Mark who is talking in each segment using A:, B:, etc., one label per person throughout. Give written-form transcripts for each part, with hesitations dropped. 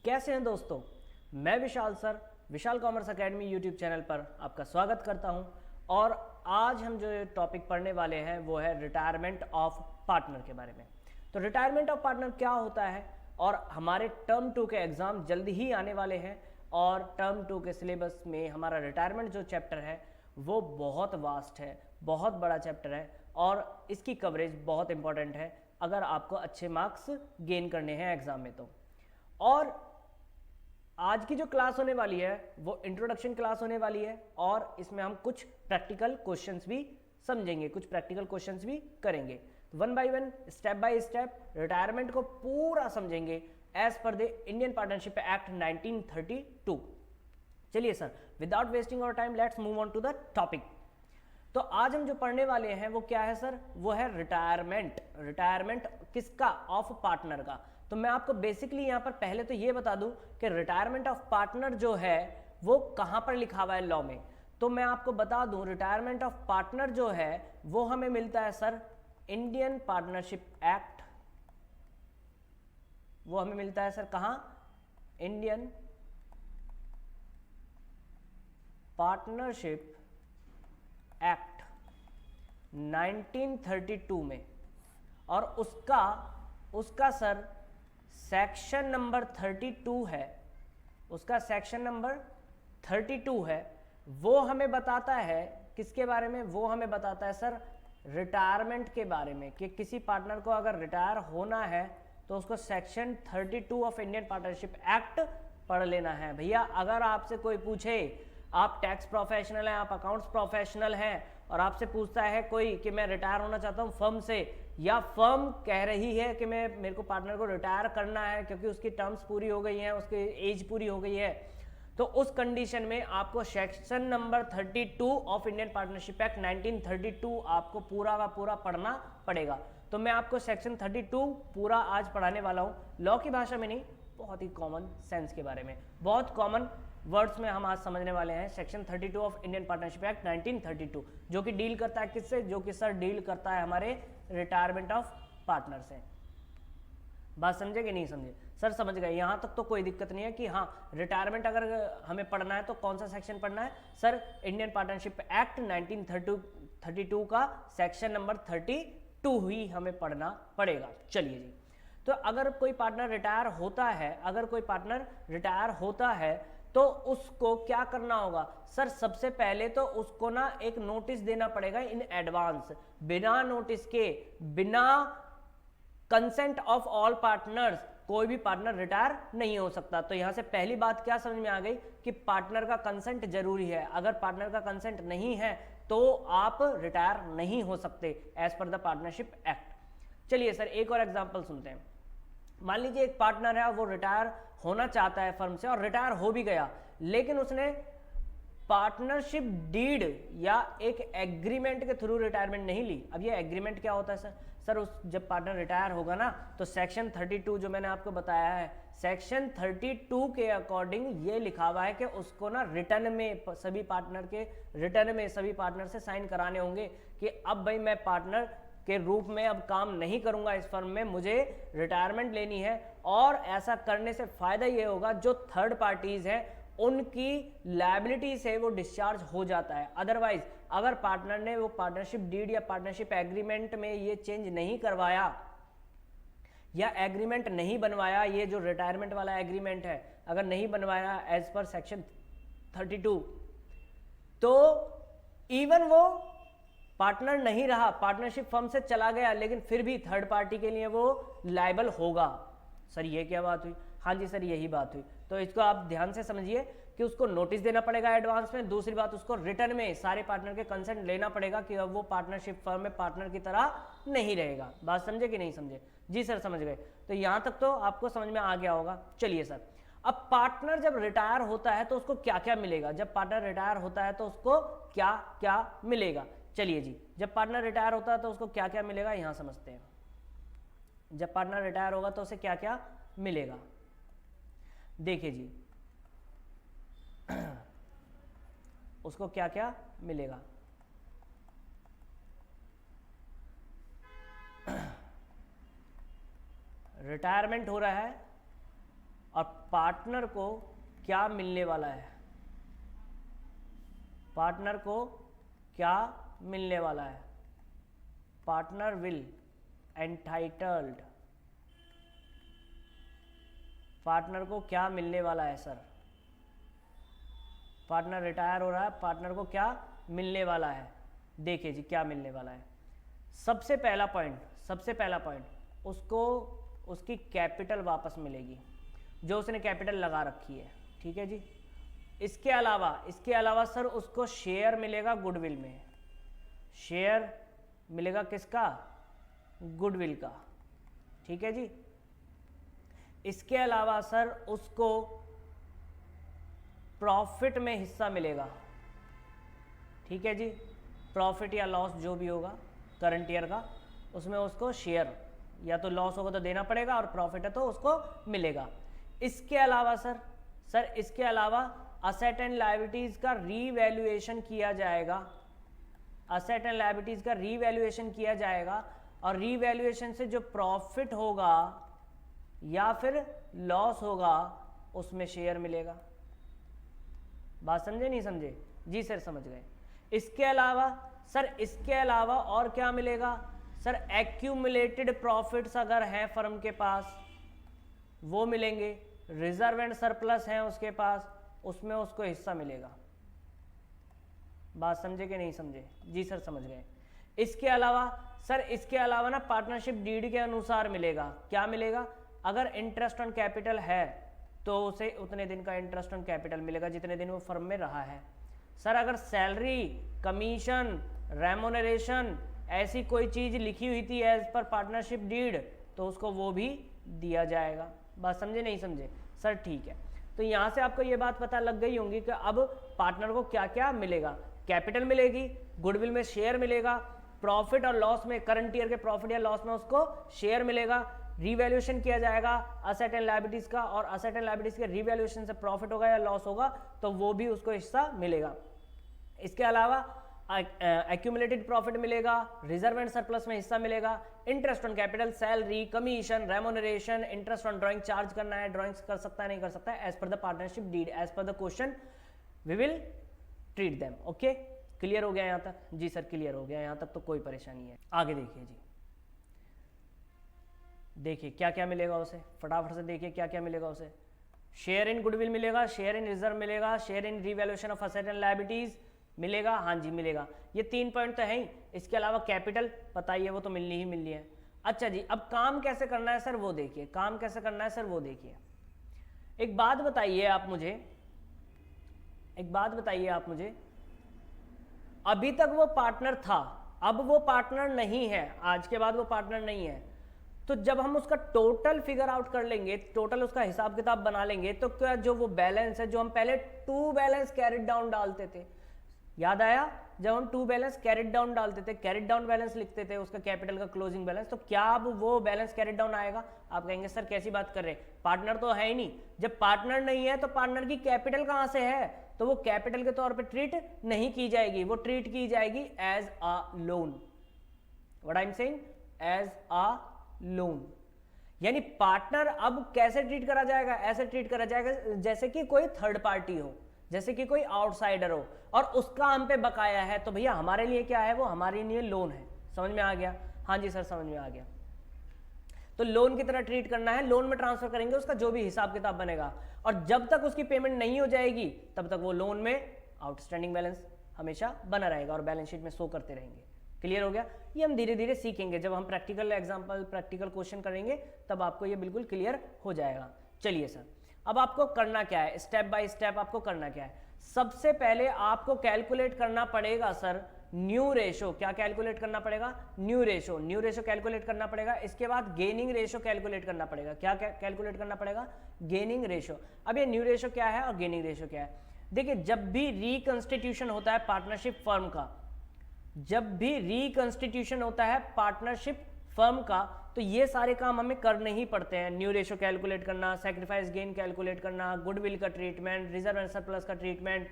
A: कैसे हैं दोस्तों। मैं विशाल सर विशाल कॉमर्स एकेडमी यूट्यूब चैनल पर आपका स्वागत करता हूं। और आज हम जो टॉपिक पढ़ने वाले हैं वो है रिटायरमेंट ऑफ पार्टनर के बारे में। तो रिटायरमेंट ऑफ पार्टनर क्या होता है, और हमारे टर्म 2 के एग्ज़ाम जल्दी ही आने वाले हैं। और टर्म 2 के सिलेबस में हमारा रिटायरमेंट जो चैप्टर है वो बहुत वास्ट है, बहुत बड़ा चैप्टर है, और इसकी कवरेज बहुत इंपॉर्टेंट है अगर आपको अच्छे मार्क्स गेन करने हैं एग्ज़ाम में। तो और आज की जो क्लास होने वाली है वो इंट्रोडक्शन क्लास होने वाली है, और इसमें हम कुछ प्रैक्टिकल क्वेश्चंस भी समझेंगे, कुछ प्रैक्टिकल क्वेश्चंस भी करेंगे। One by one, step by step retirement को पूरा समझेंगे as per the Indian partnership act 1932। चलिए sir, without wasting our time let's move on to the topic. तो आज हम जो पढ़ने वाले हैं वो क्या है सर, वो है रिटायरमेंट। रिटायरमेंट किसका? ऑफ पार्टनर का। तो मैं आपको बेसिकली यहाँ पर पहले तो ये बता दूं कि रिटायरमेंट ऑफ पार्टनर जो है वो कहाँ पर लिखा हुआ है लॉ में। तो मैं आपको बता दूं रिटायरमेंट ऑफ पार्टनर जो है वो हमें मिलता है सर इंडियन पार्टनरशिप एक्ट। वो हमें मिलता है सर कहाँ? इंडियन पार्टनरशिप एक्ट 1932 में। और उसका सर सेक्शन नंबर 32 है, उसका सेक्शन नंबर 32 है। वो हमें बताता है किसके बारे में? वो हमें बताता है सर रिटायरमेंट के बारे में, कि किसी पार्टनर को अगर रिटायर होना है तो उसको section 32 of Indian partnership act पढ़ लेना है। भैया अगर आपसे कोई पूछे, आप टैक्स प्रोफेशनल हैं, आप अकाउंट्स प्रोफेशनल हैं, और आपसे पूछता है कोई कि मैं रिटायर होना चाहता हूं फर्म से, या फर्म कह रही है कि मेरे को पार्टनर को रिटायर करना है क्योंकि उसकी टर्म्स पूरी हो गई हैं, उसकी एज पूरी हो गई है, तो उस कंडीशन में आपको section number 32 of Indian partnership act 1932 आपको पूरा का पूरा पढ़ना पड़ेगा। तो मैं आपको सेक्शन 32 पूरा आज पढ़ाने वाला हूँ, लॉ की भाषा में नहीं, बहुत ही कॉमन सेंस के बारे में, बहुत कॉमन वर्ड्स में हम आज समझने वाले हैं। Section 32 of Indian partnership act 1932 जो कि डील करता है किससे? जो कि सर डील करता है हमारे रिटायरमेंट ऑफ पार्टनर से। बात समझे कि नहीं समझे? सर समझ गए, यहाँ तक तो कोई दिक्कत नहीं है कि हाँ रिटायरमेंट अगर हमें पढ़ना है तो कौन सा सेक्शन पढ़ना है सर? इंडियन पार्टनरशिप एक्ट 1932 का सेक्शन नंबर 32 ही हमें पढ़ना पड़ेगा। चलिए जी, तो अगर कोई पार्टनर रिटायर होता है, अगर कोई पार्टनर रिटायर होता है तो उसको क्या करना होगा सर? सबसे पहले तो उसको ना एक नोटिस देना पड़ेगा इन एडवांस। बिना नोटिस के, बिना कंसेंट ऑफ ऑल पार्टनर्स कोई भी पार्टनर रिटायर नहीं हो सकता। तो यहां से पहली बात क्या समझ में आ गई कि पार्टनर का कंसेंट जरूरी है। अगर पार्टनर का कंसेंट नहीं है तो आप रिटायर नहीं हो सकते as per the partnership act. चलिए सर एक और एग्जांपल सुनते हैं। मान लीजिए एक पार्टनर है, वो रिटायर होना चाहता है फर्म से और रिटायर हो भी गया, लेकिन उसने पार्टनरशिप डीड या एक एग्रीमेंट के थ्रू रिटायरमेंट नहीं ली। अब ये एग्रीमेंट क्या होता है सर? सर उस जब पार्टनर रिटायर होगा ना तो सेक्शन 32 जो मैंने आपको बताया है, सेक्शन 32 के अकॉर्डिंग ये लिखा हुआ है कि उसको ना रिटर्न में सभी पार्टनर के रिटर्न में सभी पार्टनर से साइन कराने होंगे कि अब भाई मैं पार्टनर के रूप में अब काम नहीं करूंगा इस फर्म में, मुझे रिटायरमेंट लेनी है। और ऐसा करने से फायदा ये होगा जो थर्ड पार्टीज हैं उनकी लायबिलिटी से वो डिस्चार्ज हो जाता है। अदरवाइज अगर पार्टनर ने वो पार्टनरशिप डीड या पार्टनरशिप एग्रीमेंट में ये चेंज नहीं करवाया या एग्रीमेंट नहीं बनवाया, ये जो रिटायरमेंट वाला एग्रीमेंट है अगर नहीं बनवाया एज पर सेक्शन 32, तो इवन वो पार्टनर नहीं रहा, पार्टनरशिप फर्म से चला गया, लेकिन फिर भी थर्ड पार्टी के लिए वो लायबल होगा। सर ये क्या बात हुई? हाँ जी सर यही बात हुई। तो इसको आप ध्यान से समझिए कि उसको नोटिस देना पड़ेगा एडवांस में। दूसरी बात, उसको रिटर्न में सारे पार्टनर के कंसेंट लेना पड़ेगा कि अब वो पार्टनरशिप फर्म में पार्टनर की तरह नहीं रहेगा। बात समझे कि नहीं समझे? जी सर समझ गए। तो यहां तक तो आपको समझ में आ गया होगा। चलिए सर, अब पार्टनर जब रिटायर होता है तो उसको क्या क्या मिलेगा? जब पार्टनर रिटायर होता है तो उसको क्या क्या मिलेगा? चलिए जी, जब पार्टनर रिटायर होता है तो उसको क्या क्या मिलेगा यहां समझते हैं। जब पार्टनर रिटायर होगा तो उसे क्या क्या मिलेगा? देखिए जी उसको क्या क्या मिलेगा। रिटायरमेंट हो रहा है और पार्टनर को क्या मिलने वाला है, पार्टनर को क्या मिलने वाला है, पार्टनर विल एंटाइटल्ड, पार्टनर को क्या मिलने वाला है सर, पार्टनर रिटायर हो रहा है, पार्टनर को क्या मिलने वाला है, देखिए जी क्या मिलने वाला है। सबसे पहला पॉइंट उसको उसकी कैपिटल वापस मिलेगी जो उसने कैपिटल लगा रखी है, ठीक है जी। इसके अलावा सर उसको शेयर मिलेगा गुडविल में, शेयर मिलेगा किसका, गुडविल का, ठीक है जी। इसके अलावा सर उसको प्रॉफिट में हिस्सा मिलेगा, ठीक है जी। प्रॉफिट या लॉस जो भी होगा करंट ईयर का, उसमें उसको शेयर, या तो लॉस होगा तो देना पड़ेगा और प्रॉफिट है तो उसको मिलेगा। इसके अलावा सर इसके अलावा असेट एंड लायबिलिटीज का रीवैल्यूएशन किया जाएगा, असेट एंड लायबिलिटीज का रीवैल्यूएशन किया जाएगा और रीवैल्यूएशन से जो प्रॉफिट होगा या फिर लॉस होगा उसमें शेयर मिलेगा। बात समझे नहीं समझे? जी सर समझ गए। इसके अलावा और क्या मिलेगा सर, एक्यूमुलेटेड प्रॉफिट्स अगर हैं फर्म के पास वो मिलेंगे, रिजर्व एंड सरप्लस हैं उसके पास, उसमें उसको हिस्सा मिलेगा। बात समझे कि नहीं समझे? जी सर समझ गए। इसके अलावा ना पार्टनरशिप डीड के अनुसार मिलेगा, क्या मिलेगा, अगर इंटरेस्ट ऑन कैपिटल है तो उसे उतने दिन का इंटरेस्ट ऑन कैपिटल मिलेगा जितने दिन वो फर्म में रहा है। सर अगर सैलरी, कमीशन, रेमोनरेशन ऐसी कोई चीज लिखी हुई थी एज पर पार्टनरशिप डीड तो उसको वो भी दिया जाएगा। बात समझे नहीं समझे? सर ठीक है, तो यहाँ से आपको ये बात पता लग गई होंगी कि अब पार्टनर को क्या क्या मिलेगा, कैपिटल मिलेगी, गुडविल में शेयर मिलेगा, प्रॉफिट और लॉस में करंट ईयर के प्रॉफिट या लॉस में उसको शेयर मिलेगा, रीवैल्यूएशन किया जाएगा असेट एंड लायबिलिटीज का और असेट एंड लायबिलिटीज के रीवैल्यूएशन से प्रॉफिट होगा या लॉस होगा तो वो भी उसको हिस्सा मिलेगा। इसके अलावा एक्यूमुलेटेड प्रॉफिट मिलेगा, रिजर्व एंड सरप्लस में हिस्सा मिलेगा, interest on capital, salary, commission, remuneration, interest on drawing charge करना है, ड्राइंग्स कर सकता है नहीं कर सकता है, as per the partnership deed, as per the question we will treat them. Okay, clear हो गया यहाँ तक? जी सर क्लियर हो गया यहाँ तक, तो कोई परेशानी है। आगे देखिए जी, देखिए क्या क्या मिलेगा उसे, फटाफट से देखिए क्या क्या मिलेगा उसे। शेयर इन गुडविल मिलेगा, शेयर इन रिजर्व मिलेगा, share in revaluation of asset and liabilities मिलेगा, हाँ जी मिलेगा। ये 3 पॉइंट तो है ही। इसके अलावा कैपिटल पता ही है, वो तो मिलनी ही मिलनी है। अच्छा जी, अब काम कैसे करना है सर वो देखिए, काम कैसे करना है सर वो देखिए। एक बात बताइए आप मुझे, अभी तक वो पार्टनर था, अब वो पार्टनर नहीं है, आज के बाद वो पार्टनर नहीं है, तो जब हम उसका टोटल फिगर आउट कर लेंगे, टोटल उसका हिसाब किताब बना लेंगे, तो क्या जो वो बैलेंस है जो हम पहले टू बैलेंस कैरिड डाउन डालते थे, याद आया? जब हम टू बैलेंस कैरिड डाउन डालते थे, कैरिड डाउन बैलेंस लिखते थे उसका कैपिटल का क्लोजिंग बैलेंस, तो क्या अब वो बैलेंस कैरिड डाउन आएगा? आप कहेंगे सर कैसी बात कर रहे हैं, पार्टनर तो है ही नहीं। जब पार्टनर नहीं है तो पार्टनर की कैपिटल कहां से है? तो वो कैपिटल के तौर पे ट्रीट नहीं की जाएगी, वो ट्रीट की जाएगी as a loan. What I am saying, as a loan. यानी पार्टनर अब कैसे ट्रीट करा जाएगा? ऐसे ट्रीट करा जाएगा जैसे कि कोई थर्ड पार्टी हो, जैसे कि कोई आउटसाइडर हो और उसका हम पे बकाया है, तो भैया हमारे लिए क्या है, वो हमारे लिए लोन है। समझ में आ गया? हाँ जी सर समझ में आ गया। तो लोन की तरह ट्रीट करना है, लोन में ट्रांसफर करेंगे उसका जो भी हिसाब किताब बनेगा, और जब तक उसकी पेमेंट नहीं हो जाएगी तब तक वो लोन में आउटस्टैंडिंग बैलेंस हमेशा बना रहेगा और बैलेंस शीट में शो करते रहेंगे। क्लियर हो गया? ये हम धीरे धीरे सीखेंगे, जब हम प्रैक्टिकल एग्जांपल, प्रैक्टिकल क्वेश्चन करेंगे तब आपको ये बिल्कुल क्लियर हो जाएगा। चलिए सर, अब आपको करना क्या है, स्टेप बाय स्टेप आपको करना क्या है। सबसे पहले आपको कैलकुलेट करना पड़ेगा सर न्यू रेशो। क्या कैलकुलेट करना पड़ेगा? New ratio. New ratio calculate करना पड़ेगा। इसके बाद गेनिंग रेशो कैलकुलेट करना पड़ेगा। क्या कैलकुलेट करना पड़ेगा? Gaining ratio. अब ये न्यू रेशो क्या है और गेनिंग रेशो क्या है? देखिए, जब भी रिकंस्टिट्यूशन होता है पार्टनरशिप फर्म का, जब भी रिकंस्टिट्यूशन होता है पार्टनरशिप फर्म का, तो ये सारे काम हमें करने ही पड़ते हैं। न्यू रेशो कैलकुलेट करना, सैक्रिफाइस गेन कैलकुलेट करना, गुडविल का ट्रीटमेंट, रिजर्व एंड सरप्लस का treatment,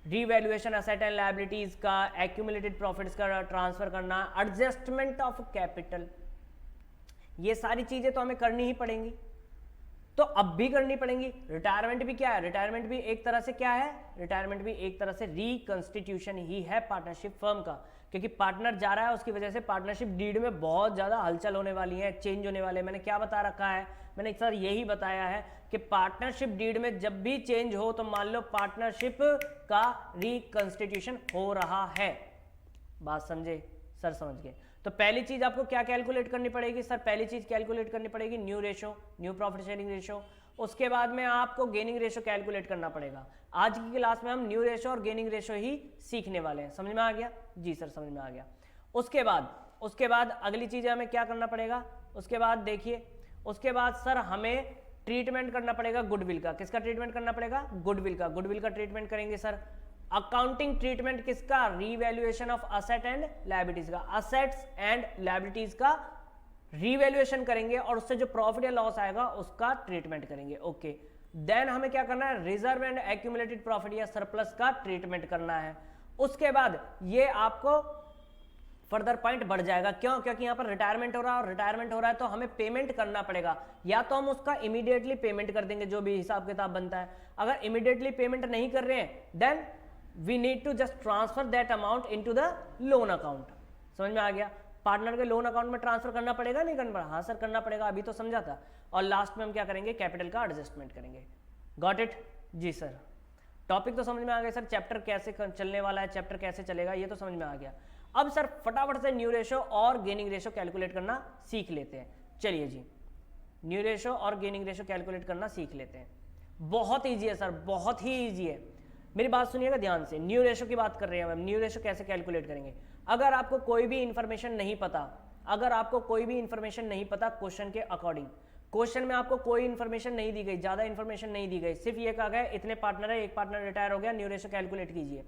A: revaluation asset and liabilities का, एक्यूमुलेटेड प्रॉफिट्स का ट्रांसफर करना, एडजस्टमेंट ऑफ कैपिटल, ये सारी चीजें तो हमें करनी ही पड़ेंगी। तो अब भी करनी पड़ेंगी। रिटायरमेंट भी क्या है, रिटायरमेंट भी एक तरह से क्या है, रिटायरमेंट भी एक तरह से रिकंस्टिट्यूशन ही है पार्टनरशिप फर्म का, क्योंकि पार्टनर जा रहा है, उसकी वजह से पार्टनरशिप डीड में बहुत ज़्यादा हलचल होने वाली है, चेंज होने वाले। मैंने क्या बता रखा है, मैंने सर यही बताया है कि पार्टनरशिप डीड में जब भी चेंज हो तो मान लो पार्टनरशिप का रिकंस्टिट्यूशन हो रहा है। बात समझे सर, समझ गए। तो पहली चीज आपको क्या कैलकुलेट करनी पड़ेगी सर, पहली चीज कैलकुलेट करनी पड़ेगी new ratio, new profit sharing ratio. उसके बाद में आपको गेनिंग रेशो कैलकुलेट करना पड़ेगा। आज की क्लास में हम न्यू रेशो और गेनिंग रेशो ही सीखने वाले हैं। समझ में आ गया जी सर, समझ में आ गया। उसके बाद अगली चीज हमें क्या करना पड़ेगा, उसके बाद देखिए, उसके बाद सर हमें ट्रीटमेंट करना पड़ेगा गुडविल का। किसका ट्रीटमेंट करना पड़ेगा, गुडविल का। गुडविल का ट्रीटमेंट करेंगे सर, अकाउंटिंग ट्रीटमेंट किसका, revaluation of asset and liabilities का। असेट्स एंड लायबिलिटीज का रीवैल्यूएशन करेंगे और उससे जो प्रॉफिट या लॉस आएगा उसका ट्रीटमेंट करेंगे। ओके, देन हमें क्या करना है, रिजर्व एंड एक्यूमुलेटेड प्रॉफिट या सरप्लस का ट्रीटमेंट करना है। उसके बाद ये आपको फर्दर पॉइंट बढ़ जाएगा। क्यों, क्योंकि यहाँ पर रिटायरमेंट हो रहा है, और रिटायरमेंट हो रहा है तो हमें पेमेंट करना पड़ेगा। या तो हम उसका इमीडिएटली पेमेंट कर देंगे जो भी हिसाब किताब बनता है। अगर इमीडिएटली पेमेंट नहीं कर रहे हैं then we need to just transfer that amount into the loan account. समझ में आ गया, पार्टनर के लोन अकाउंट में ट्रांसफर करना पड़ेगा, नहीं करना पड़ेगा, हाँ सर करना पड़ेगा, अभी तो समझा था। और लास्ट में हम क्या करेंगे, कैपिटल का एडजस्टमेंट करेंगे। Got it ji sir, topic तो समझ में आ गया सर, चैप्टर कैसे चलने वाला है, चैप्टर कैसे चलेगा ये तो समझ में आ गया। अब सर फटाफट से न्यू रेशो और गेनिंग रेशो कैलकुलेट करना सीख लेते हैं। चलिए जी, न्यू रेशो और गेनिंग रेशो कैलकुलेट करना सीख लेते हैं। बहुत ईजी है सर, बहुत ही ईजी है। मेरी बात सुनिएगा ध्यान से, न्यू रेशो की बात कर रहे हैं हम। न्यू रेशो कैसे कैलकुलेट करेंगे, अगर आपको कोई भी इंफॉर्मेशन नहीं पता, अगर आपको कोई भी इंफॉर्मेशन नहीं पता क्वेश्चन के अकॉर्डिंग, क्वेश्चन में आपको कोई इंफॉर्मेशन नहीं दी गई, ज्यादा इंफॉर्मेशन नहीं दी गई, सिर्फ ये कहा गया इतने पार्टनर है, एक पार्टनर रिटायर हो गया, न्यू रेशो कैलकुलेट कीजिए,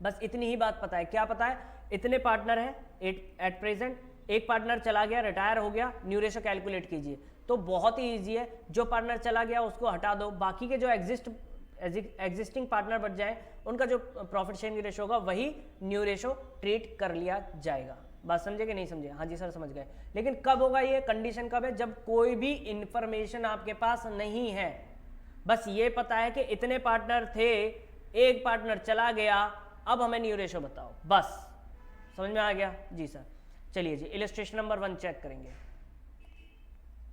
A: बस इतनी ही बात पता है। क्या पता है, इतने पार्टनर है एट प्रेजेंट, एक पार्टनर चला गया, रिटायर हो गया, न्यू रेशो कैलकुलेट कीजिए। तो बहुत ही ईजी है, जो पार्टनर चला गया उसको हटा दो, बाकी के जो एग्जिस्टिंग पार्टनर बच जाए उनका जो प्रॉफिट शेयरिंग रेशो होगा वही न्यू रेशो ट्रीट कर लिया जाएगा। बात समझे कि नहीं समझे, हाँ जी सर समझ गए। लेकिन कब होगा ये, कंडीशन कब है, जब कोई भी इंफॉर्मेशन आपके पास नहीं है, बस ये पता है कि इतने पार्टनर थे, एक पार्टनर चला गया, अब हमें न्यू रेशो बताओ, बस समझ में आ गया जी सर। चलिए जी, इलस्ट्रेशन नंबर 1 चेक करेंगे,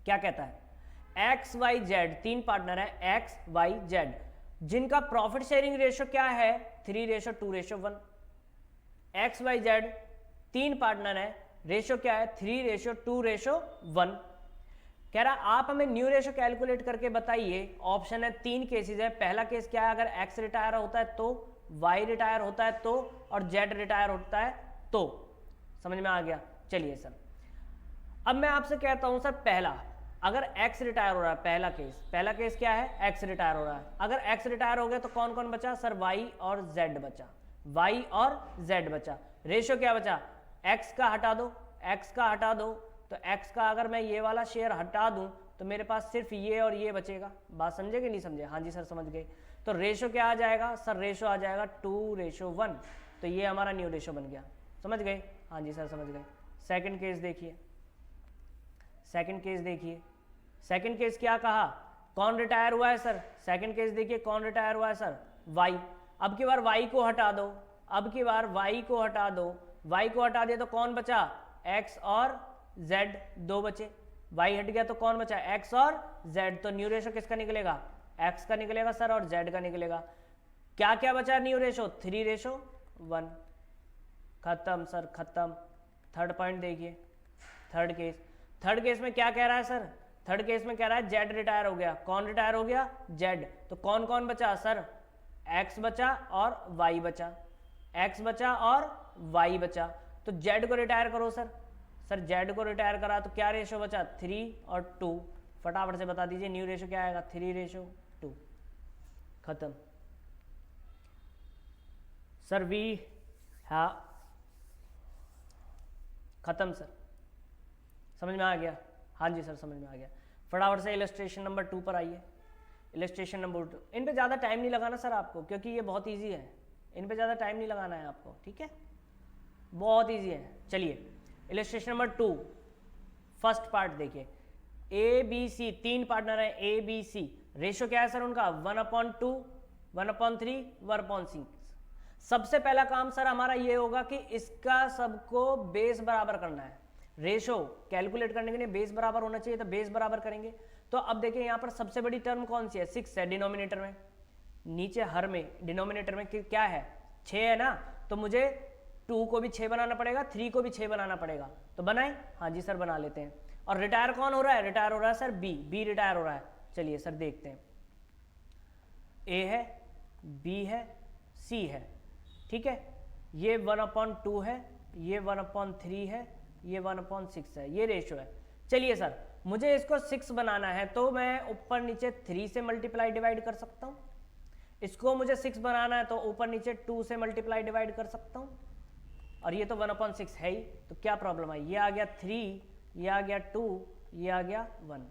A: क्या कहता है, एक्स वाई जेड, तीन पार्टनर है एक्स वाई जेड, जिनका प्रॉफिट शेयरिंग रेशो क्या है 3:2:1। एक्स वाई जेड तीन पार्टनर है, रेशो क्या है 3:2:1। कह रहा आप हमें न्यू रेशो कैलकुलेट करके बताइए। ऑप्शन है, तीन केसेस है। पहला केस क्या है, अगर एक्स रिटायर होता है तो, वाई रिटायर होता है तो, और जेड रिटायर होता है तो। समझ में आ गया। चलिए सर, अब मैं आपसे कहता हूं सर, पहला अगर एक्स रिटायर हो रहा है, पहला केस क्या है, एक्स रिटायर हो रहा है। अगर एक्स रिटायर हो गया तो कौन कौन बचा सर, वाई और जेड बचा, वाई और जेड बचा। रेशो क्या बचा, एक्स का हटा दो, एक्स का हटा दो, तो एक्स का अगर मैं ये वाला शेयर हटा दूं तो मेरे पास सिर्फ ये और ये बचेगा। बात समझे कि नहीं समझे, हाँ जी सर समझ गए। तो रेशो क्या आ जाएगा सर, रेशो आ जाएगा 2:1। तो ये हमारा न्यू रेशो बन गया। समझ गए, हाँ जी सर समझ गए। सेकंड केस देखिए, सेकंड केस देखिए, सेकंड केस क्या कहा, कौन रिटायर हुआ है सर, सेकंड केस देखिए कौन रिटायर हुआ है सर, वाई। अब की बार वाई को हटा दो, अब की बार वाई को हटा दो, वाई को हटा दिया तो कौन बचा, एक्स और जेड, दो बचे। वाई हट गया तो कौन बचा, एक्स और जेड। तो न्यू रेशो किसका निकलेगा, एक्स का निकलेगा सर और जेड का निकलेगा। क्या क्या बचा न्यू रेशो, 3:1। खत्म सर खत्म। थर्ड पॉइंट देखिए, थर्ड केस में क्या कह रहा है सर, थर्ड केस में कह रहा है जेड रिटायर हो गया। कौन रिटायर हो गया, जेड। तो कौन कौन बचा सर, एक्स बचा और वाई बचा, एक्स बचा और वाई बचा। तो जेड को रिटायर करो सर, सर जेड को रिटायर करा तो क्या रेशो बचा, 3 और 2। फटाफट से बता दीजिए न्यू रेशो क्या आएगा, 3:2। खत्म सर, वी हाँ खत्म सर, समझ में आ गया, हाँ जी सर समझ में आ गया। फटाफट से इलस्ट्रेशन नंबर 2 पर आइए। इलस्ट्रेशन नंबर 2, इन पे ज़्यादा टाइम नहीं लगाना सर आपको, क्योंकि ये बहुत इजी है, इन पे ज़्यादा टाइम नहीं लगाना है आपको, ठीक है, बहुत इजी है। चलिए इलस्ट्रेशन नंबर 2 फर्स्ट पार्ट देखिए। ए बी सी, 3 पार्टनर है ए बी सी, रेशो क्या है सर उनका 1/2, 1/3, 1/6। सबसे पहला काम सर हमारा ये होगा कि इसका सबको बेस बराबर करना है। रेशो कैलकुलेट करने के लिए बेस बराबर होना चाहिए, तो बेस बराबर करेंगे। तो अब देखिए यहाँ पर सबसे बड़ी टर्म कौन सी है, 6 है डिनोमिनेटर में, नीचे हर में डिनोमिनेटर में क्या है 6 है ना, तो मुझे 2 को भी 6 बनाना पड़ेगा, 3 को भी 6 बनाना पड़ेगा। तो बनाए, हाँ जी सर बना लेते हैं। और रिटायर कौन हो रहा है, रिटायर हो रहा है सर बी रिटायर हो रहा है। चलिए सर देखते हैं, ए है, बी है, सी है, ठीक है, ये 1/2 है, ये 1/3 है, ये 1/6 है, ये रेशो है। चलिए सर मुझे इसको 6 बनाना है, तो मैं ऊपर नीचे 3 से मल्टीप्लाई डिवाइड कर सकता हूँ। इसको मुझे 6 बनाना है तो ऊपर नीचे 2 से मल्टीप्लाई डिवाइड कर सकता हूँ। और ये तो 1/6 है ही, तो क्या प्रॉब्लम है, ये आ गया 3, ये आ गया 2, ये आ गया 1।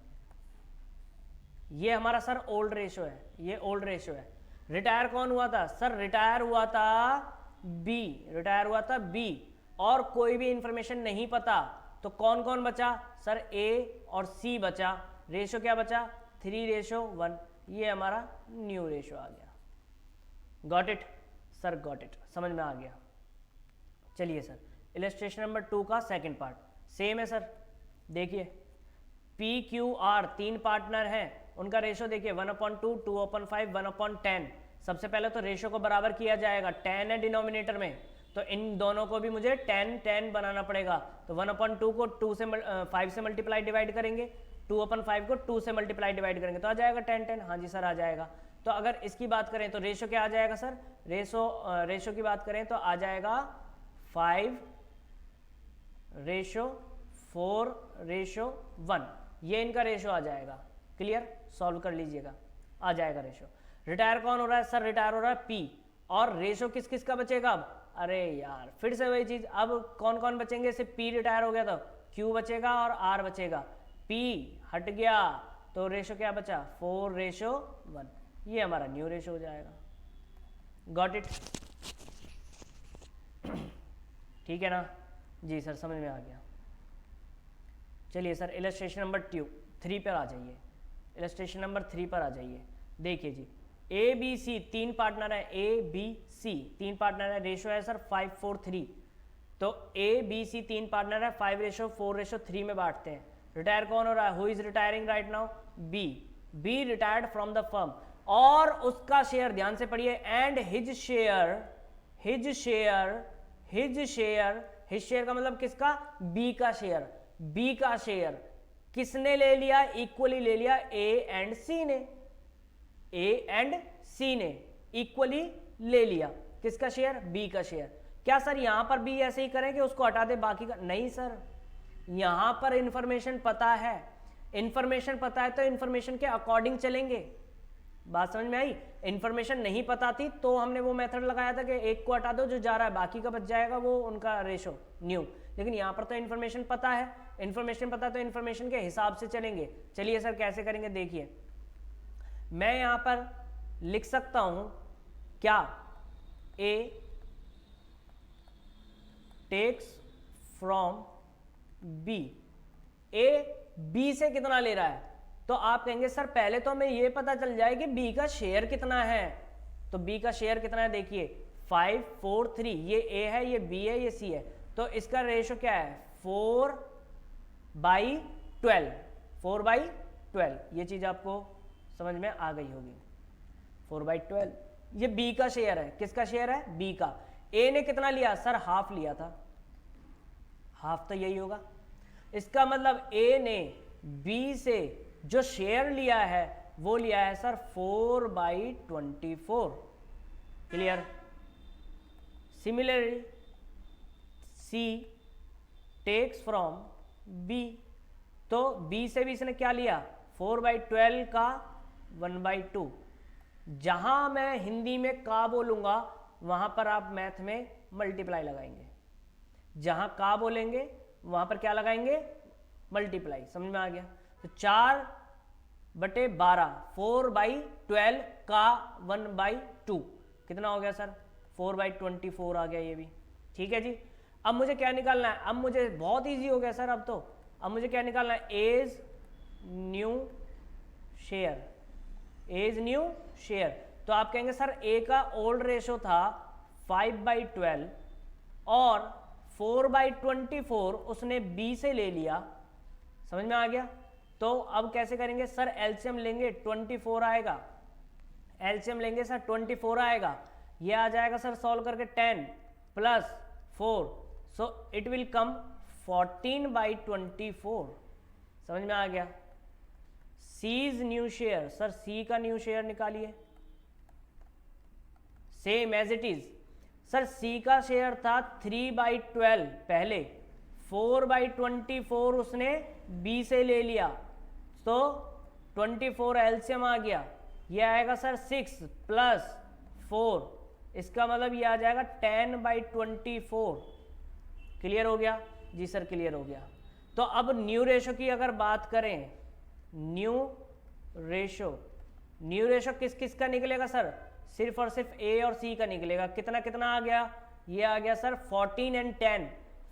A: ये हमारा सर ओल्ड रेशो है, ये ओल्ड रेशो है। रिटायर कौन हुआ था सर, रिटायर हुआ था बी, रिटायर हुआ था बी, और कोई भी इंफॉर्मेशन नहीं पता, तो कौन कौन बचा सर, ए और सी बचा। रेशो क्या बचा 3:1, ये हमारा न्यू रेशो आ गया। Got it sir, got it, समझ में आ गया। चलिए सर इलस्ट्रेशन नंबर 2 का सेकंड पार्ट सेम है सर। देखिए पी क्यू आर 3 पार्टनर हैं, उनका रेशो देखिए 1/2, 2/5, 1/10। सबसे पहले तो रेशो को बराबर किया जाएगा, 10 है डिनोमिनेटर में, तो इन दोनों को भी मुझे 10 बनाना पड़ेगा। तो 1/2 को 5 से मल्टीप्लाई डिवाइड करेंगे, 2/5 को 2 से मल्टीप्लाई डिवाइड करेंगे, तो आ जाएगा 10। हाँ जी सर आ जाएगा। तो अगर इसकी बात करें तो रेशो क्या आ जाएगा सर, रेशो की बात करें तो आ जाएगा 5:4:1, ये इनका रेशो आ जाएगा। क्लियर, सॉल्व कर लीजिएगा, आ जाएगा रेशो। रिटायर कौन हो रहा है सर, रिटायर हो रहा है पी, और रेशो किस किस का बचेगा अब, अरे यार फिर से वही चीज, अब कौन कौन बचेंगे, सिर्फ पी रिटायर हो गया तो क्यू बचेगा और आर बचेगा, पी हट गया तो रेशो क्या बचा 4:1, ये हमारा न्यू रेशो हो जाएगा। गॉट इट, ठीक है ना जी सर, समझ में आ गया। चलिए सर इलस्ट्रेशन नंबर 3 पर आ जाइए, इलस्ट्रेशन नंबर 3 पर आ जाइए। देखिए जी ए बी सी 3 पार्टनर है, ए बी सी 3 पार्टनर है, रेशो है सर 5:4:3। तो ए बी सी 3 पार्टनर है, 5:4:3 में बांटते हैं। रिटायर कौन हो रहा है, who is retiring right now, B retired from the firm, और उसका शेयर ध्यान से पढ़िए, एंड हिज शेयर का मतलब किसका, बी का शेयर, बी का शेयर किसने ले लिया, इक्वली ले लिया ए एंड सी ने, ए एंड सी ने इक्वली ले लिया किसका शेयर, बी का शेयर। क्या सर यहां पर भी ऐसे ही करें कि उसको हटा दे बाकी का, नहीं सर, यहां पर इंफॉर्मेशन पता है, इंफॉर्मेशन पता है तो इंफॉर्मेशन के अकॉर्डिंग चलेंगे। बात समझ में आई, इंफॉर्मेशन नहीं पता थी तो हमने वो मेथड लगाया था कि एक को हटा दो, जो जा रहा है बाकी का बच जाएगा, वो उनका रेशो न्यू। लेकिन यहाँ पर तो इन्फॉर्मेशन पता है, इन्फॉर्मेशन पता है तो इन्फॉर्मेशन के हिसाब से चलेंगे। चलिए सर कैसे करेंगे, देखिए मैं यहाँ पर लिख सकता हूँ क्या, A takes from B, A B से कितना ले रहा है, तो आप कहेंगे सर पहले तो हमें ये पता चल जाए कि बी का शेयर कितना है। तो बी का शेयर कितना है, देखिए 5:4:3, ये ए है, ये बी है, ये सी है, तो इसका रेशो क्या है 4/12, 4/12, ये चीज आपको समझ में आ गई होगी। 4/12 ये बी का शेयर है, किसका शेयर है, बी का। ए ने कितना लिया सर, हाफ लिया था, हाफ तो यही होगा। इसका मतलब ए ने बी से जो शेयर लिया है वो लिया है sir 4/24। Clear, similarly C takes from B, तो बी से भी इसने क्या लिया 4/12 का 1/2। जहां मैं हिंदी में का बोलूंगा वहां पर आप मैथ में मल्टीप्लाई लगाएंगे, जहां का बोलेंगे वहां पर क्या लगाएंगे, मल्टीप्लाई। समझ में आ गया, तो 4/12, 4/12 का 1/2 कितना हो गया सर 4/24 आ गया, ये भी ठीक है जी। अब मुझे क्या निकालना है, अब मुझे बहुत इजी हो गया सर, अब मुझे क्या निकालना है, as new share, A is new share. तो आप कहेंगे सर ए का ओल्ड रेशो था 5/12 और 4/24 उसने बी से ले लिया, समझ में आ गया। तो अब कैसे करेंगे सर, एलसीएम लेंगे 24 आएगा, एलसीएम लेंगे सर 24 आएगा, ये आ जाएगा सर सॉल्व करके 10 + 4, सो इट विल कम 14/24, समझ में आ गया। C is new share, sir C का न्यू शेयर निकालिए, same as it is. Sir C का शेयर था 3/12 पहले, 4/24 उसने बी से ले लिया, तो 24 एलसीएम आ गया, ये आएगा सर 6 + 4, इसका मतलब ये आ जाएगा 10/24। क्लियर हो गया जी सर, क्लियर हो गया। तो अब न्यू रेशो की अगर बात करें, न्यू रेशो किस किस का निकलेगा सर, सिर्फ और सिर्फ ए और सी का निकलेगा। कितना कितना आ गया, ये आ गया सर 14 और 10,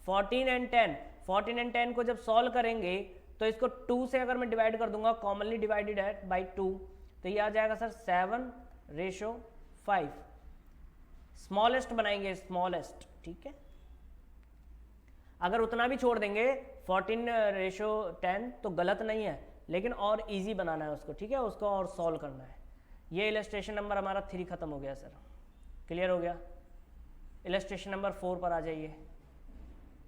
A: 14 और 10, 14 और 10 को जब सॉल्व करेंगे तो इसको 2 से अगर मैं डिवाइड कर दूंगा, कॉमनली डिवाइडेड है बाई 2, तो ये आ जाएगा सर 7/5। स्मॉलेस्ट बनाएंगे, स्मॉलेस्ट, ठीक है। अगर उतना भी छोड़ देंगे 14/10 तो गलत नहीं है, लेकिन और इजी बनाना है उसको, ठीक है, उसको और सॉल्व करना है। ये इलस्ट्रेशन नंबर हमारा 3 खत्म हो गया सर, क्लियर हो गया। इलस्ट्रेशन नंबर 4 पर आ जाइए,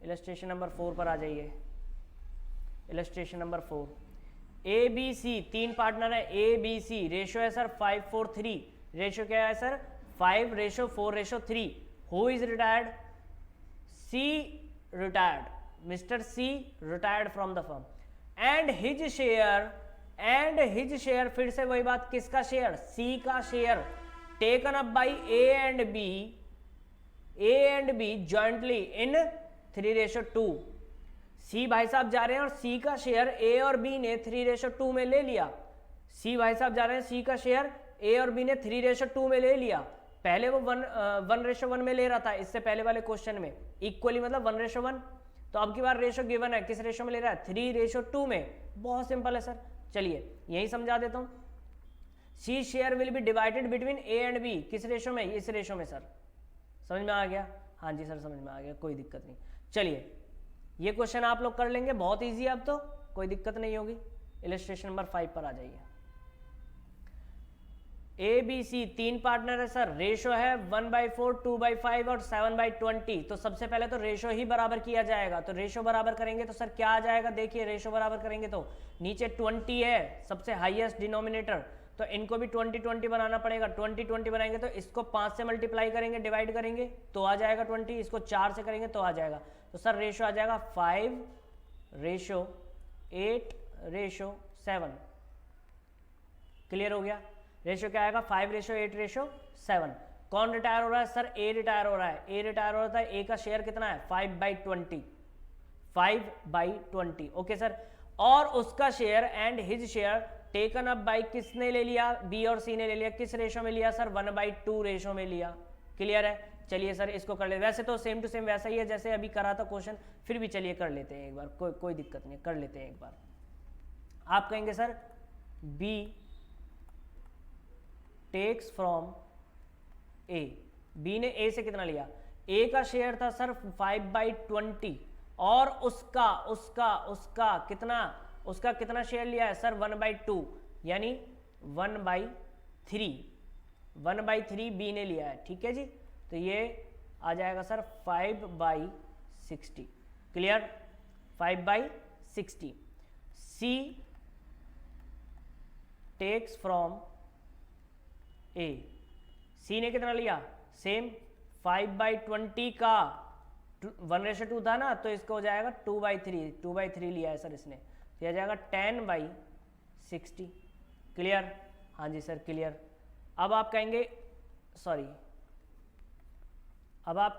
A: इलस्ट्रेशन नंबर 4 पर आ जाइए। Illustration number 4, A B C 3 partner है, ए बी सी, रेशो है सर 5/4/3, रेशो क्या है sir 5/4/3। Who is retired, C retired, mister C retired from the firm, and his share, फिर से वही बात, किसका शेयर, सी का share, taken up by A and B jointly in 3/2। C भाई साहब जा रहे हैं और सी का शेयर ए और बी ने 3/2 में ले लिया। सी भाई साहब जा रहे हैं, सी का शेयर ए और बी ने 3/2 में ले लिया। पहले वो 1:1 में ले रहा था, इससे पहले वाले क्वेश्चन में इक्वली मतलब 1:1, तो अब की बार रेशो गिवन है, किस रेशो में ले रहा है, 3/2 में। बहुत सिंपल है सर, चलिए यही समझा देता हूं। C share will be divided between A and B, किस रेशो में, इस रेशो में। सर समझ में आ गया, हाँ जी सर समझ में आ गया, कोई दिक्कत नहीं। चलिए ये क्वेश्चन आप लोग कर लेंगे, बहुत ईजी है, अब तो कोई दिक्कत नहीं होगी। इलस्ट्रेशन नंबर 5 पर आ जाइए। ए बी सी 3 पार्टनर है सर, रेशो है 1/4, 2/5 और 7/20। तो सबसे पहले तो रेशो ही बराबर किया जाएगा, तो रेशो बराबर करेंगे तो सर क्या आ जाएगा, देखिए रेशो बराबर करेंगे तो नीचे 20 है सबसे हाईएस्ट डिनोमिनेटर, तो इनको भी 20-20 बनाना पड़ेगा। 20-20 बनाएंगे तो इसको 5 से मल्टीप्लाई करेंगे, डिवाइड करेंगे तो आ जाएगा 20, इसको 4 से करेंगे तो आ जाएगा। तो सर रेशो आ जाएगा 5/8/7। क्लियर हो गया, रेशो क्या आएगा 5/8/7। कौन रिटायर हो रहा है सर, ए रिटायर हो रहा है, ए रिटायर हो रहा है, ए का शेयर कितना है 5/20, 5/20। ओके सर, और उसका share and his share taken up by किसने ले लिया, बी और सी ने ले लिया, किस रेशो में लिया सर 1/2 रेशो में लिया। क्लियर है, चलिए सर इसको कर ले, वैसे तो सेम टू सेम वैसा ही है जैसे अभी करा था क्वेश्चन, फिर भी चलिए कर लेते हैं एक बार, कोई दिक्कत नहीं, कर लेते हैं एक बार। आप कहेंगे sir B takes from A, B ने ए से कितना लिया, ए का शेयर था सर 5/20 और उसका कितना शेयर लिया है सर 1/2, यानी 1/3 बी ने लिया है, ठीक है जी। तो ये आ जाएगा sir 5/60। Clear, 5/60। C takes from A, C ने कितना लिया, सेम 5/20 का 1/2 था ना, तो इसको हो जाएगा 2/3 लिया है सर इसने, तो यह जाएगा 10/60। क्लियर, हाँ जी सर क्लियर। अब आप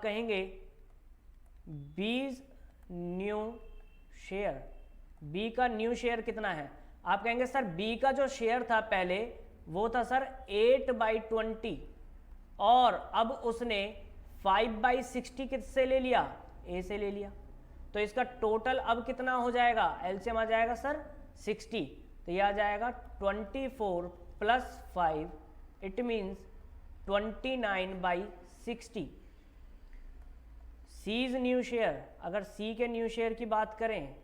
A: कहेंगे बीज न्यू शेयर, बी का न्यू शेयर कितना है। आप कहेंगे सर बी का जो शेयर था पहले वो था सर 8/20 और अब उसने 5/60 किससे ले लिया, ए से ले लिया, तो इसका टोटल अब कितना हो जाएगा, एलसीएम आ जाएगा सर 60। तो ये आ जाएगा 24 plus 5, it means 29/60। C's new share, अगर सी के न्यू शेयर की बात करें,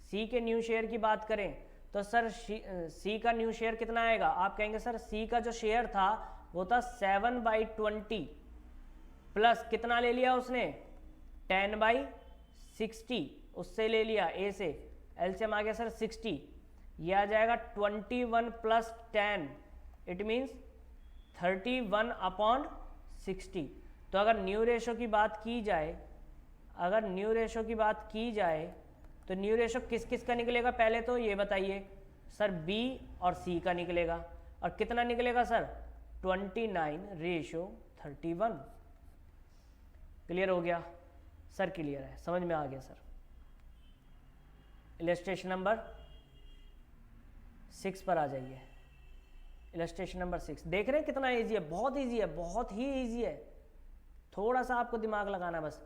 A: सी के न्यू शेयर की बात करें तो सर सी का न्यू शेयर कितना आएगा? आप कहेंगे सर सी का जो शेयर था वो था 7/20 प्लस कितना ले लिया उसने? 10/60, उससे ले लिया ए से, एलसीएम आ गया सर 60, ये आ जाएगा 21 प्लस 10, इट मीन्स 31/60। तो अगर न्यू रेशो की बात की जाए, अगर न्यू रेशो की बात की जाए तो न्यू रेशो किस किस का निकलेगा? पहले तो ये बताइए सर, बी और सी का निकलेगा, और कितना निकलेगा सर? 29/31। क्लियर हो गया सर? क्लियर है, समझ में आ गया सर। इलस्ट्रेशन नंबर 6 पर आ जाइए। इलस्ट्रेशन नंबर 6 देख रहे हैं कितना इजी है? बहुत इजी है, बहुत ही इजी है, थोड़ा सा आपको दिमाग लगाना बस।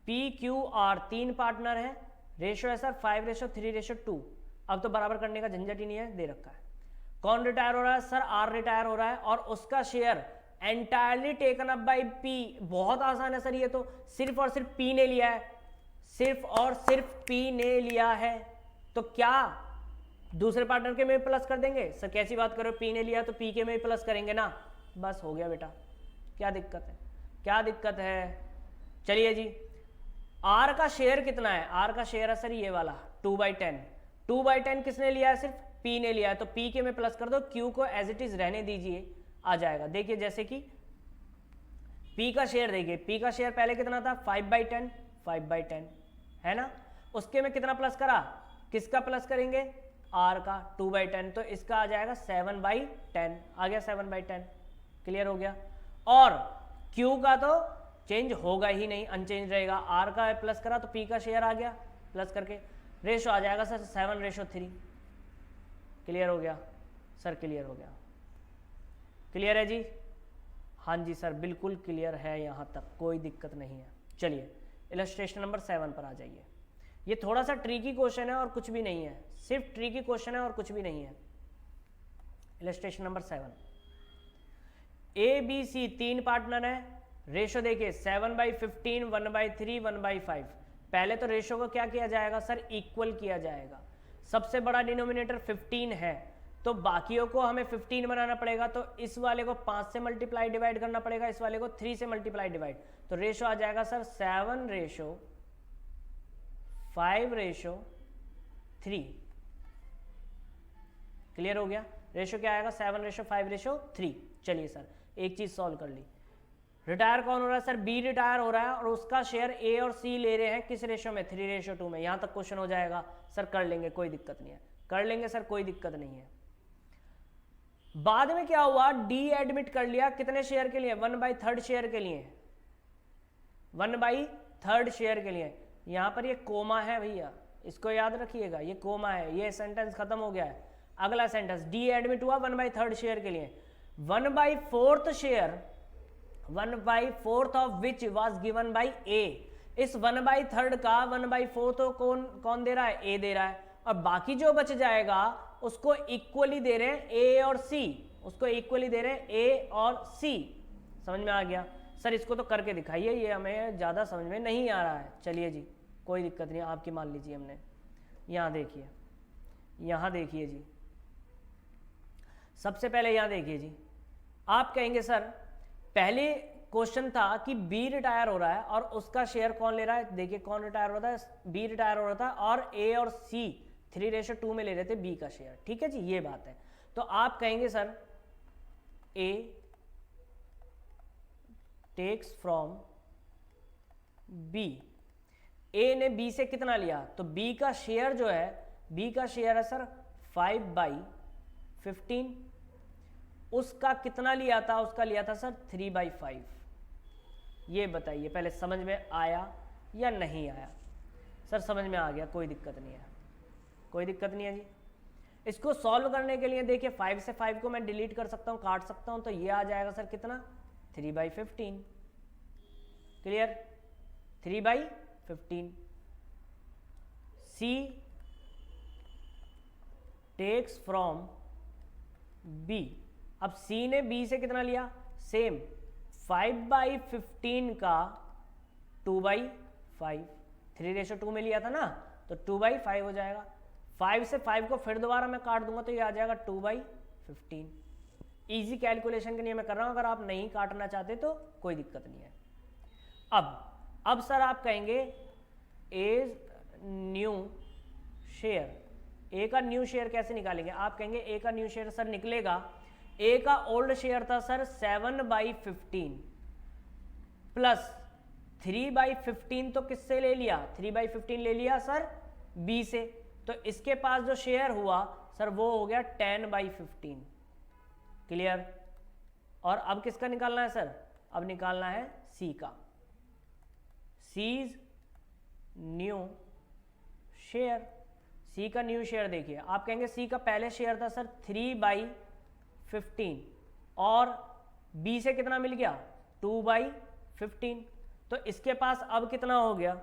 A: पी क्यू आर 3 पार्टनर है, रेशो है सर 5:3:2। अब तो बराबर करने का झंझट ही नहीं है, दे रखा है। कौन रिटायर हो रहा है? सर आर रिटायर हो रहा है, और उसका share entirely taken up by P. बहुत आसान है सर, ये तो सिर्फ और सिर्फ पी ने लिया है, सिर्फ और सिर्फ पी ने लिया है, तो क्या दूसरे पार्टनर के में प्लस कर देंगे? सर कैसी बात करो, पी ने लिया तो पी के में प्लस करेंगे ना, बस हो गया बेटा। क्या दिक्कत है? क्या दिक्कत है? चलिए जी, आर का शेयर कितना है? आर का शेयर है सर ये वाला 2/10। 2/10 किसने लिया है? सिर्फ पी ने लिया है, तो पी के में प्लस कर दो, क्यू को एज इट इज रहने दीजिए, आ जाएगा। देखिए जैसे कि पी का शेयर, देखिए पी का शेयर पहले कितना था? 5/10, 5/10 है ना, उसके में कितना प्लस करा? किसका प्लस करेंगे? आर का 2/10, तो इसका आ जाएगा 7/10, आ गया 7/10। क्लियर हो गया? और क्यू का तो चेंज होगा ही नहीं, अनचेंज रहेगा। आर का प्लस करा तो पी का शेयर आ गया प्लस करके, रेशो आ जाएगा सर 7:3। क्लियर हो गया सर? क्लियर हो गया? क्लियर है जी? हाँ जी सर, बिल्कुल क्लियर है, यहाँ तक कोई दिक्कत नहीं है। चलिए इलस्ट्रेशन नंबर 7 पर आ जाइए। ये थोड़ा सा ट्रिकी क्वेश्चन है और कुछ भी नहीं है, सिर्फ ट्रिकी क्वेश्चन है और कुछ भी नहीं है। Illustration number 7, A B C 3 partner है, रेशो देखिए 7/15, 1/3, 1/5। पहले तो रेशो को क्या किया जाएगा सर? इक्वल किया जाएगा। सबसे बड़ा डिनोमिनेटर 15 है, तो बाकियों को हमें 15 बनाना पड़ेगा, तो इस वाले को 5 से मल्टीप्लाई डिवाइड करना पड़ेगा, इस वाले को 3 से मल्टीप्लाई डिवाइड, तो रेशो आ जाएगा सर 7:5:3। क्लियर हो गया? रेशो क्या आएगा? 7:5:3। चलिए सर एक चीज सॉल्व कर ली। रिटायर कौन हो रहा है सर? बी रिटायर हो रहा है, और उसका शेयर ए और सी ले रहे हैं किस रेशो में? 3:2 में। यहां तक क्वेश्चन हो जाएगा सर, कर लेंगे, कोई दिक्कत नहीं है, कर लेंगे सर, कोई दिक्कत नहीं है। बाद में क्या हुआ? डी एडमिट कर लिया कितने शेयर के लिए? 1/3 शेयर के लिए, 1/3 शेयर के लिए। यहां पर ये कोमा है भैया, इसको याद रखिएगा, ये कोमा है, ये सेंटेंस खत्म हो गया है। अगला सेंटेंस, डी एडमिट हुआ 1/3 शेयर के लिए, 1/4 share, 1/4 of which was given by A. इस 1/3 का 1/4 तो कौन दे रहा है? ए दे रहा है, और बाकी जो बच जाएगा उसको इक्वली दे रहे हैं ए और सी, उसको इक्वली दे रहे हैं ए और सी। समझ में आ गया सर? इसको तो करके दिखाइए, ये हमें ज़्यादा समझ में नहीं आ रहा है। चलिए जी कोई दिक्कत नहीं, आपकी मान लीजिए हमने। यहाँ देखिए, यहाँ देखिए जी, सबसे पहले यहाँ देखिए जी, आप कहेंगे सर पहले क्वेश्चन था कि बी रिटायर हो रहा है और उसका शेयर कौन ले रहा है? देखिए कौन रिटायर हो रहा है? बी रिटायर हो रहा था, और ए और सी 3:2 में ले रहे थे बी का शेयर। ठीक है जी, ये बात है। तो आप कहेंगे sir A takes from B, A ने बी से कितना लिया? तो बी का शेयर जो है, बी का शेयर है सर 5/15, उसका कितना लिया था? उसका लिया था सर 3/5। ये बताइए पहले समझ में आया या नहीं आया? सर समझ में आ गया, कोई दिक्कत नहीं है, कोई दिक्कत नहीं है जी। इसको सॉल्व करने के लिए देखिए 5 से 5 को मैं डिलीट कर सकता हूँ, काट सकता हूँ, तो ये आ जाएगा सर कितना? 3/15। Clear? 3/15। C takes from B. अब सी ने बी से कितना लिया, सेम 5/15 का 2/5, 3:2 में लिया था ना, तो 2/5 हो जाएगा। 5 से 5 को फिर दोबारा मैं काट दूंगा तो ये आ जाएगा 2/15। इजी कैलकुलेशन के लिए मैं कर रहा हूं, अगर आप नहीं काटना चाहते तो कोई दिक्कत नहीं है। अब सर आप कहेंगे ए न्यू शेयर, ए का न्यू शेयर कैसे निकालेंगे? आप कहेंगे ए का न्यू शेयर सर निकलेगा, ए का ओल्ड शेयर था सर 7/15 प्लस 3/15 तो किससे ले लिया, 3/15 ले लिया सर बी से, तो इसके पास जो शेयर हुआ सर वो हो गया 10/15। क्लियर? और अब किसका निकालना है सर? अब निकालना है सी का, सीज न्यू शेयर। सी का न्यू शेयर देखिए, आप कहेंगे सी का पहले शेयर था सर 3/15 और बी से कितना मिल गया 2/15, तो इसके पास अब कितना हो गया,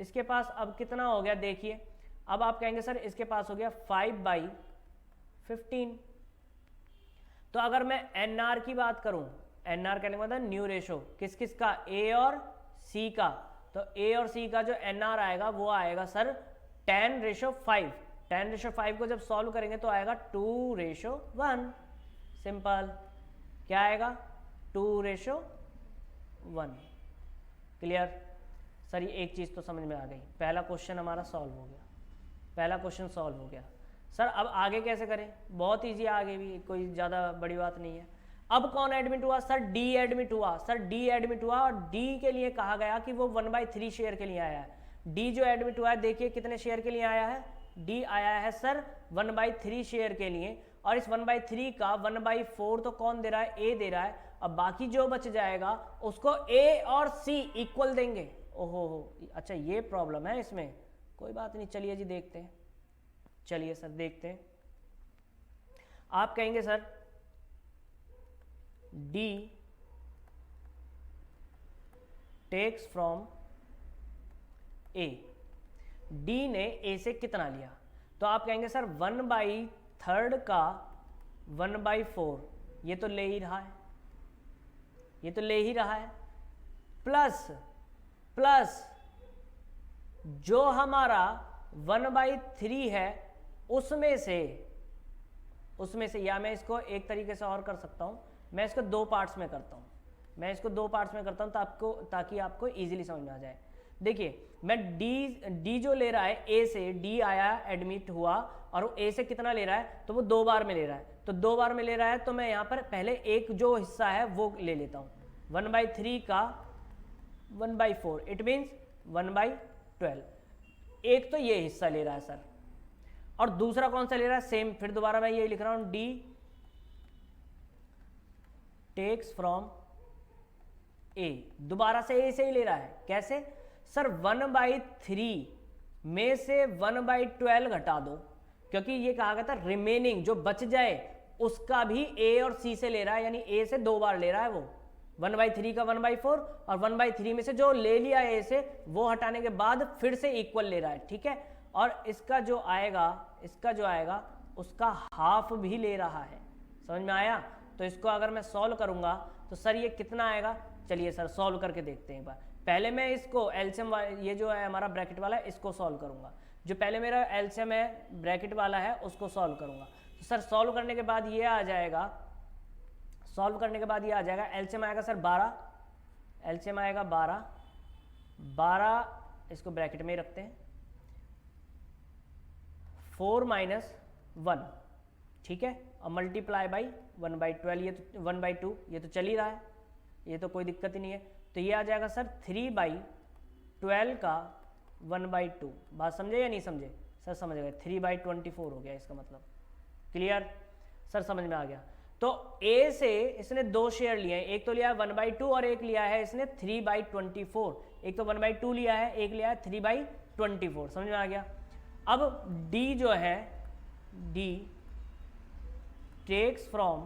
A: इसके पास अब कितना हो गया देखिए, अब आप कहेंगे सर इसके पास हो गया 5/15। तो अगर मैं एनआर की बात करूं, एनआर कहने का मतलब न्यू रेशो, किस किस का, ए और सी का, तो ए और सी का जो एनआर आएगा वो आएगा सर 10:5। 10:5 को जब सॉल्व करेंगे तो आएगा 2:1। सिंपल, क्या आएगा 2:1। क्लियर? सर ये एक चीज तो समझ में आ गई, पहला क्वेश्चन हमारा सॉल्व हो गया, पहला क्वेश्चन सॉल्व हो गया। सर अब आगे कैसे करें? बहुत इजी, आगे भी कोई ज़्यादा बड़ी बात नहीं है। अब कौन एडमिट हुआ सर? डी एडमिट हुआ। सर डी एडमिट हुआ और डी के लिए कहा गया कि वो 1/3 शेयर के लिए आया है। डी जो एडमिट हुआ है देखिए कितने शेयर के लिए आया है, डी आया है सर 1/3 शेयर के लिए, और इस 1/3 का 1/4 तो कौन दे रहा है, ए दे रहा है। अब बाकी जो बच जाएगा उसको ए और सी इक्वल देंगे। ओहो अच्छा ये प्रॉब्लम है इसमें, कोई बात नहीं, चलिए जी देखते हैं, चलिए सर देखते हैं। आप कहेंगे sir D takes from A, D ने ए से कितना लिया, तो आप कहेंगे सर 1/3 का 1/4, ये तो ले ही रहा है, ये तो ले ही रहा है, प्लस जो हमारा 1/3 है उसमें से, या मैं इसको एक तरीके से और कर सकता हूं, मैं इसको 2 पार्ट्स में करता हूं, मैं इसको 2 पार्ट्स में करता हूं ताकि आपको इजीली समझ में आ जाए। देखिए मैं डी जो ले रहा है ए से, डी आया एडमिट हुआ और वो ए से कितना ले रहा है, तो वो 2 बार में ले रहा है, तो 2 बार में ले रहा है, तो मैं यहाँ पर पहले एक जो हिस्सा है वो ले लेता हूँ, 1/3 का 1/4, इट मीन्स 1/12। एक तो ये हिस्सा ले रहा है सर, और दूसरा कौन सा ले रहा है, सेम, फिर दोबारा मैं ये लिख रहा हूं, डी टेक्स फ्रॉम ए, दोबारा से ए से ही ले रहा है। कैसे सर? 1/3 में से 1/12 घटा दो, क्योंकि ये कहा गया था रिमेनिंग जो बच जाए उसका भी ए और सी से ले रहा है, यानी ए से 2 बार ले रहा है वो, 1/3 का 1/4 और 1/3 में से जो ले लिया ए से वो हटाने के बाद फिर से इक्वल ले रहा है, ठीक है। और इसका जो आएगा उसका हाफ भी ले रहा है, समझ में आया? तो इसको अगर मैं सॉल्व करूंगा तो सर ये कितना आएगा, चलिए सर सॉल्व करके देखते हैं एक बार। पहले मैं इसको एलसीएम, ये जो है हमारा ब्रैकेट वाला है इसको सॉल्व करूंगा, जो पहले मेरा एलसीएम है ब्रैकेट वाला है उसको सॉल्व करूंगा। तो सर सॉल्व करने के बाद ये आ जाएगा, सॉल्व करने के बाद ये आ जाएगा, एलसीएम आएगा सर 12, एलसीएम आएगा 12, इसको ब्रैकेट में ही रखते हैं, 4 - 1, ठीक है, और मल्टीप्लाई बाई 1/12, ये तो 1/2, ये तो चल ही रहा है, ये तो कोई दिक्कत ही नहीं है। तो ये आ जाएगा सर 3/12 का 1/2। बात समझे या नहीं समझे? सर समझ गए, 3/24 हो गया इसका मतलब। क्लियर? सर समझ में आ गया। तो ए से इसने 2 शेयर लिए हैं, एक तो लिया है 1/2 और एक लिया है इसने 3/24। एक तो 1/2 लिया है, एक लिया है 3/24। समझ में आ गया? अब डी जो है, डी टेक्स फ्रॉम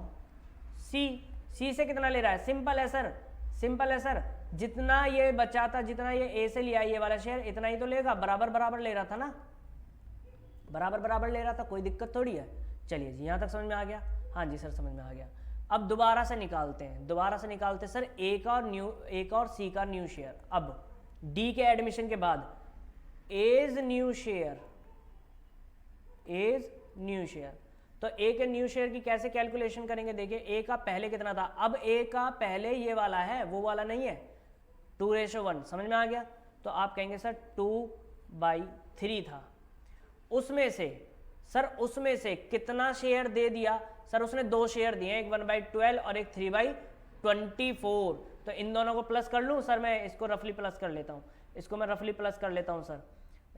A: सी, सी से कितना ले रहा है, सिंपल है सर, सिंपल है सर, जितना ये बचा था, जितना ये ए से लिया ये वाला शेयर इतना ही तो लेगा, बराबर बराबर ले रहा था ना, बराबर बराबर ले रहा था, कोई दिक्कत थोड़ी है। चलिए जी, यहाँ तक समझ में आ गया? हाँ जी सर समझ में आ गया। अब दोबारा से निकालते हैं, दोबारा से निकालते हैं सर ए का और सी का न्यू शेयर। अब डी के एडमिशन के बाद as new share, as new share, तो ए के न्यू शेयर की कैसे कैलकुलेशन करेंगे? देखिए ए का पहले कितना था, अब ए का पहले ये वाला है, वो वाला नहीं है, 2:1, समझ में आ गया? तो आप कहेंगे सर 2/3 था, उसमें से सर उसमें से कितना शेयर दे दिया? सर उसने 2 शेयर दिए, एक 1/12 और एक 3/24। तो इन दोनों को प्लस कर लूँ सर? मैं इसको रफली प्लस कर लेता हूँ, इसको मैं रफली प्लस कर लेता हूँ सर।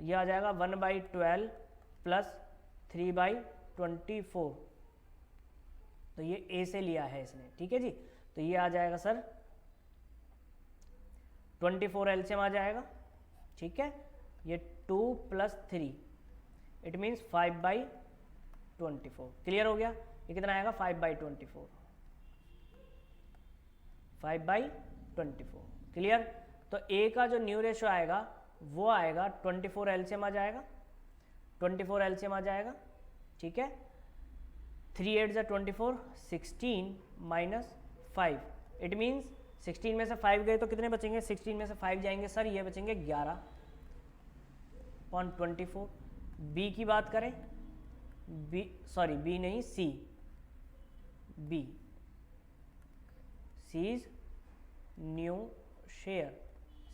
A: ये आ जाएगा 1/12 प्लस 3/24, तो ये ए से लिया है इसने, ठीक है जी। तो ये आ जाएगा सर 24 एलसीएम आ जाएगा, ठीक है। ये 2 + 3 इट मीन्स 5/24। क्लियर हो गया? ये कितना आएगा? 5/24, 5/24। क्लियर? तो ए का जो न्यू रेशो आएगा वो आएगा 24 एलसीएम आ जाएगा, 24 एलसीएम आ जाएगा, ठीक है। 3 8 24, 16 - 5 इट मीन्स 16 में से 5 गए तो कितने बचेंगे? 16 में से 5 जाएंगे सर, ये बचेंगे 11/24। बी की बात करें, बी नहीं, सी इज न्यू शेयर।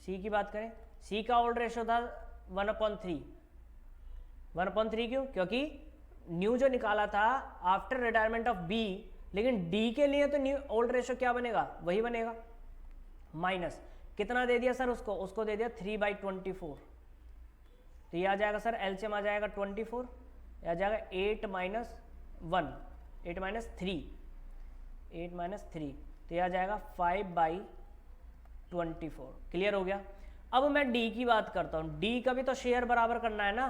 A: सी की बात करें, सी का ओल्ड रेशो था 1/3। 1/3 क्यों? क्योंकि न्यू जो निकाला था आफ्टर रिटायरमेंट ऑफ बी, लेकिन डी के लिए तो न्यू ओल्ड रेशो क्या बनेगा? वही बनेगा, माइनस कितना दे दिया सर उसको? उसको दे दिया 3/24। तो ये आ जाएगा सर एलसीएम आ जाएगा 24, ये आ जाएगा 8 - 1, 8 - 3, 8 - 3, तो ये आ जाएगा 5/24। क्लियर हो गया? अब मैं डी की बात करता हूँ, डी का भी तो शेयर बराबर करना है ना,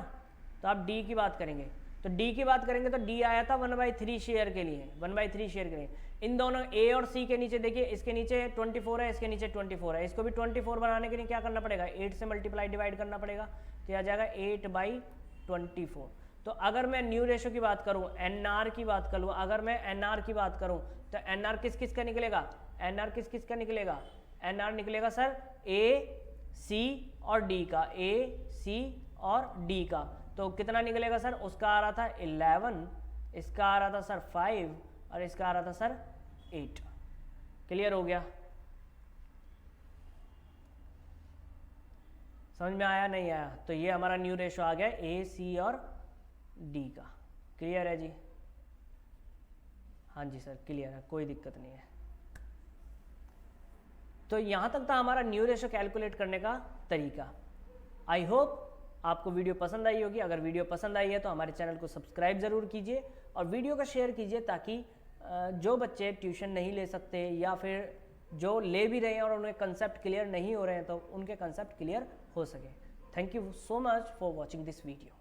A: तो आप डी की बात करेंगे। तो डी की बात करेंगे तो डी आया था 1/3 शेयर के लिए, 1/3 शेयर के लिए। इन दोनों ए और सी के नीचे देखिए, इसके नीचे 24 है, इसके नीचे 24 है, इसको भी 24 बनाने के लिए क्या करना पड़ेगा? 8 से मल्टीप्लाई डिवाइड करना पड़ेगा, तो आ जाएगा 8/24। तो अगर मैं न्यू रेशो की बात करूं, एनआर की बात करूं, अगर मैं एनआर की बात करूं तो एनआर किस किस का निकलेगा? एनआर किस किस का निकलेगा? एनआर निकलेगा सर ए, सी और डी का, ए, सी और डी का। तो कितना निकलेगा सर? उसका आ रहा था 11, इसका आ रहा था सर 5 और इसका आ रहा था सर 8। क्लियर हो गया? समझ में आया नहीं आया? तो ये हमारा न्यू रेशो आ गया ए, सी और डी का। क्लियर है जी? हाँ जी सर क्लियर है, कोई दिक्कत नहीं है। तो यहाँ तक था हमारा न्यू रेशो कैलकुलेट करने का तरीका। आई होप आपको वीडियो पसंद आई होगी। अगर वीडियो पसंद आई है तो हमारे चैनल को सब्सक्राइब ज़रूर कीजिए और वीडियो का शेयर कीजिए, ताकि जो बच्चे ट्यूशन नहीं ले सकते या फिर जो ले भी रहे हैं और उन्हें कंसेप्ट क्लियर नहीं हो रहे हैं तो उनके कंसेप्ट क्लियर हो सके। Thank you so much for watching this video.